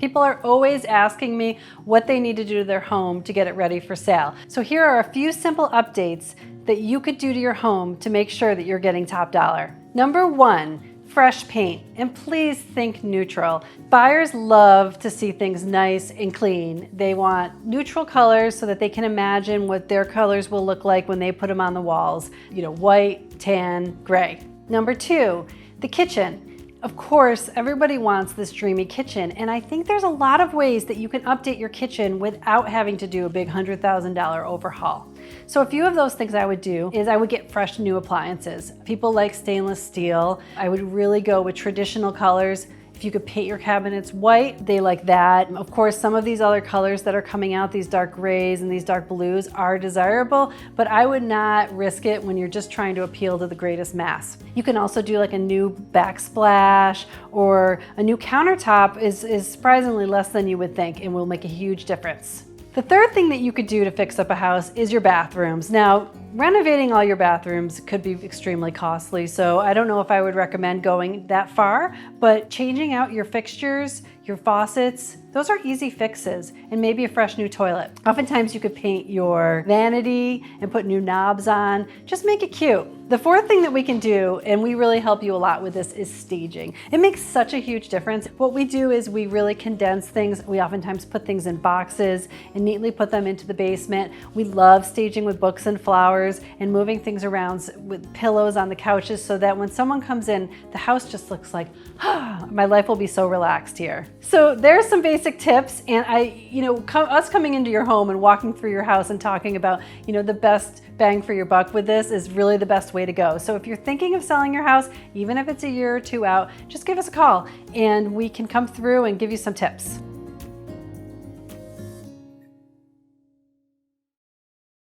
People are always asking me what they need to do to their home to get it ready for sale. So here are a few simple updates that you could do to your home to make sure that you're getting top dollar. Number one, fresh paint, and please think neutral. Buyers love to see things nice and clean. They want neutral colors so that they can imagine what their colors will look like when they put them on the walls. You know, white, tan, gray. Number two, the kitchen. Of course, everybody wants this dreamy kitchen, and I think there's a lot of ways that you can update your kitchen without having to do a big $100,000 overhaul. So a few of those things I would do is I would get fresh new appliances. People like stainless steel. I would really go with traditional colors. If you could paint your cabinets white, they like that. Of course, some of these other colors that are coming out, these dark grays and these dark blues, are desirable, but I would not risk it when you're just trying to appeal to the greatest mass. You can also do like a new backsplash, or a new countertop is surprisingly less than you would think and will make a huge difference. The third thing that you could do to fix up a house is your bathrooms. Now, renovating all your bathrooms could be extremely costly, so I don't know if I would recommend going that far, but changing out your fixtures, your faucets, those are easy fixes, and maybe a fresh new toilet. Oftentimes you could paint your vanity and put new knobs on. Just make it cute. The fourth thing that we can do, and we really help you a lot with this, is staging. It makes such a huge difference. What we do is we really condense things. We oftentimes put things in boxes and neatly put them into the basement. We love staging with books and flowers and moving things around with pillows on the couches so that when someone comes in, the house just looks like, my life will be so relaxed here. So there's some basic tips, and us coming into your home and walking through your house and talking about, the best bang for your buck with this is really the best way to go. So if you're thinking of selling your house, even if it's a year or two out, just give us a call and we can come through and give you some tips.